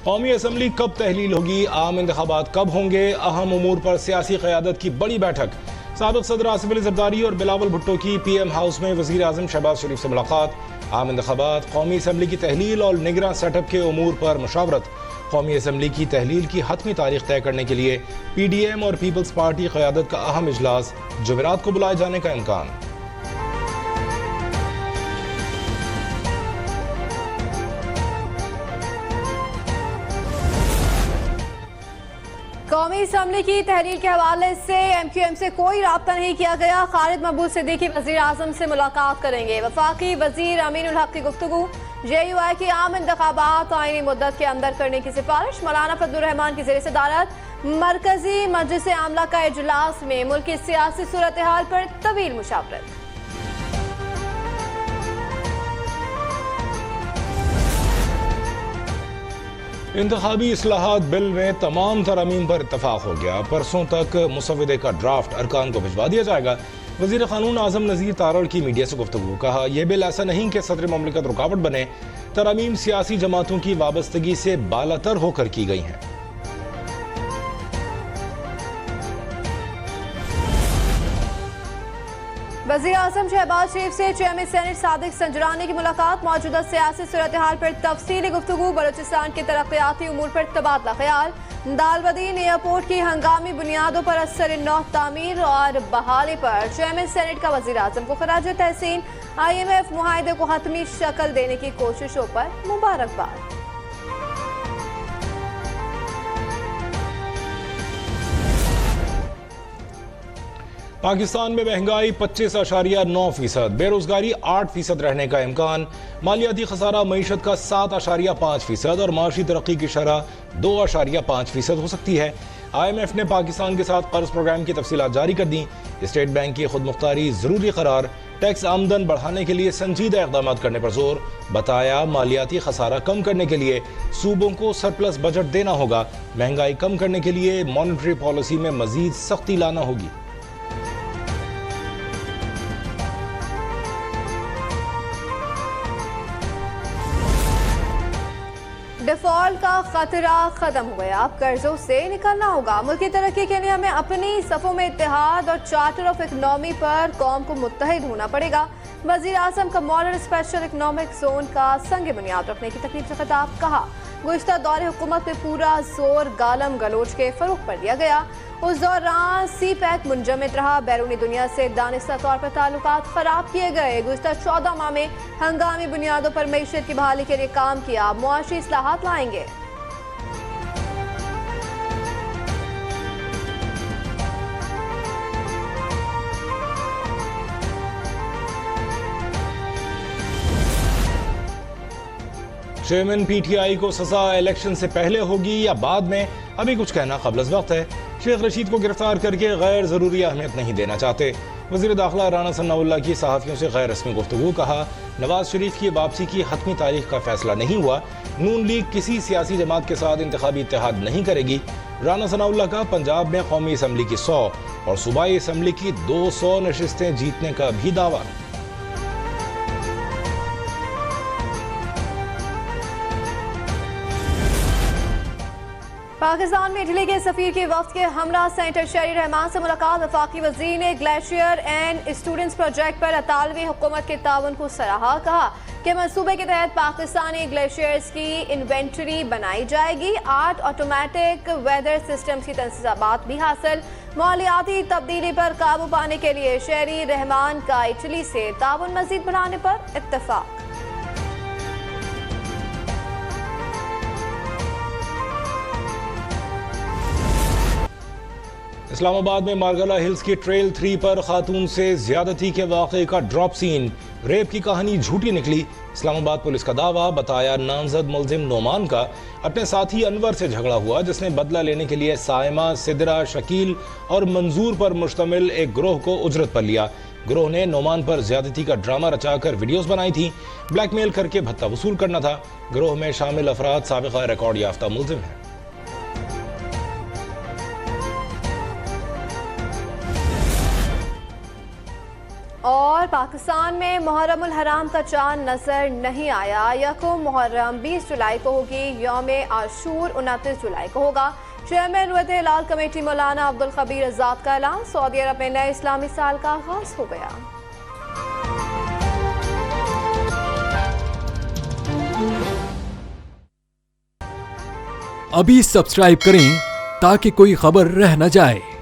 कौमी असम्बली कब तहलील होगी, आम इंतखाबात कब होंगे, अहम उमूर पर सियासी क़यादत की बड़ी बैठक। साबिक़ सदर आसिफ अली ज़रदारी और बिलावल भुट्टो की PM हाउस में वज़ीर आज़म शहबाज शरीफ से मुलाकात। आम इंतखाबात, कौमी असम्बली की तहलील और निगरान सेटअप के उमूर पर मुशावरत। कौमी असम्बली की तहलील की हतमी तारीख तय करने के लिए PDM और पीपल्स पार्टी क़यादत का अहम इजलास, जुमेरात को बुलाए जाने का इम्कान। कौमी असम्बली की तहरीर के हवाले से MQM से कोई राब्ता नहीं किया गया। खालिद महबूब सिद्दीकी वज़ीर आज़म से मुलाकात करेंगे। वफाकी वज़ीर अमीनुल हक की गुफ्तगू। JUI की आम इंतखाबात आईनी मुद्दत के अंदर करने की सिफारिश। मौलाना फजलुर रहमान की ज़ेर सदारत मरकजी मजलिस आमला का इजलास में मुल्क की सियासी सूरत हाल पर तवील मुशावरत। इंतखाबी इस्लाहात बिल में तमाम तरमीम पर इत्तफाक हो गया। परसों तक मुसविदे का ड्राफ्ट अरकान को भिजवा दिया जाएगा। वज़ीर क़ानून आज़म नज़ीर तारड़ की मीडिया से गुफ्तगू। कहा, यह बिल ऐसा नहीं कि सदर ममलिकत रुकावट बने। तरमीम सियासी जमातों की वाबस्तगी से बालातर होकर की गई हैं। वज़ीर आज़म शहबाज शरीफ से चेयरमैन सेनेट सादिक संजरानी की मुलाकात। मौजूदा सियासी सूरत हाल पर तफसीली गुफ्तगू। बलूचिस्तान के तरक्याती उमूर पर तबादला ख्याल। दालबदीन एयरपोर्ट की हंगामी बुनियादों पर असर नौ तामीर और बहाली पर चेयरमैन सेनेट का वज़ीर आज़म को खराज तहसीन। IMF मुआहदे को हतमी शक्ल देने की कोशिशों पर मुबारकबाद। पाकिस्तान में महंगाई 25.9%, बेरोजगारी 8% रहने का इम्कान। मालियाती खसारा मईशत का 7.5% और माशी तरक्की की शरह 2.5% हो सकती है। IMF ने पाकिस्तान के साथ कर्ज प्रोग्राम की तफसीलात जारी कर दी। स्टेट बैंक की खुद मुख्तारी जरूरी करार। टैक्स आमदन बढ़ाने के लिए संजीदा इकदाम करने पर जोर। बताया, मालियाती खसारा कम करने के लिए सूबों को सरप्लस बजट देना होगा। महंगाई कम करने के लिए मॉनेटरी पॉलिसी में मजीद सख्ती लाना होगी। डिफॉल्ट का खतरा खत्म हो गया, अब कर्जों से निकलना होगा। मुल्क की तरक्की के लिए हमें अपनी सफ़ों में इत्तेहाद और चार्टर ऑफ इकनॉमी पर कौम को मुत्तहिद होना पड़ेगा। वज़ीर आज़म का मॉडल स्पेशल इकनॉमिक जोन का संग बुनियाद रखने की तकलीफ से खिताब। कहा, गुज़िश्ता दौरे हुकूमत में पूरा जोर गालम गलोच के फरोग पर दिया गया। उस दौरान CPEC मुंजमद रहा। बैरूनी दुनिया से दानिस्ता तौर पर ताल्लुकात ख़राब किए गए। गुज़िश्ता 14 माह में हंगामी बुनियादों पर मईशत की बहाली के लिए काम किया। मुआशी इस्लाहात लाएंगे। चेयरमैन PTI को सजा इलेक्शन से पहले होगी या बाद में, अभी कुछ कहना क़ब्ल वक्त है। शेख रशीद को गिरफ्तार करके गैर ज़रूरी अहमियत नहीं देना चाहते। वज़ीर दाखिला राना सनाउल्लाह की सहाफ़ियों से गैर रस्मी गुफ्तगू। कहा, नवाज शरीफ की वापसी की हतमी तारीख का फैसला नहीं हुआ। नून लीग किसी सियासी जमात के साथ इंतखाबी इत्तेहाद नहीं करेगी। राना सनाउल्लाह का पंजाब में कौमी असम्बली की 100 और सूबाई असम्बली की 200 नशिस्तें जीतने का भी दावा। पाकिस्तान में इटली के सफीर के वक्त के हमरा सेनेटर शहरी रहमान से मुलाकात। वफाकी वज़ीर ने ग्लेशियर एंड स्टूडेंट्स प्रोजेक्ट पर अतालवी हुकूमत के ताउन को सराहा। कहा कि मंसूबे के तहत पाकिस्तानी ग्लेशियर्स की इन्वेंटरी बनाई जाएगी। 8 ऑटोमेटिक वेदर सिस्टम्स की तंसीबात भी हासिल। मालियाती तब्दीली पर काबू पाने के लिए शहरी रहमान का इटली से ताउन मजीद बढ़ाने पर इत्तफाक। इस्लामाबाद में मारगला हिल्स की ट्रेल 3 पर खातून से ज्यादती के वाक़े का ड्रॉप सीन। रेप की कहानी झूठी निकली। इस्लामाबाद पुलिस का दावा। बताया, नामजद मुलजिम नोमान का अपने साथी अनवर से झगड़ा हुआ, जिसने बदला लेने के लिए साइमा, सिदरा, शकील और मंजूर पर मुश्तमिल एक ग्रोह को उजरत पर लिया। ग्रोह ने नोमान पर ज्यादती का ड्रामा रचाकर वीडियोस बनाई थी। ब्लैकमेल करके भत्ता वसूल करना था। ग्रोह में शामिल अफराद साबिक़ा रिकॉर्ड याफ्ता मुलजिम हैं। और पाकिस्तान में मुहर्रम उल हराम का चांद नजर नहीं आया। यकम मुहर्रम 20 जुलाई को होगी, यौम आशूर 29 जुलाई को होगा। चेयरमैन रुयत हिलाल कमेटी मौलाना अब्दुल खबीर आजाद का ऐलान, सऊदी अरब में नए इस्लामी साल का आगाज हो गया। अभी सब्सक्राइब करें ताकि कोई खबर रह न जाए।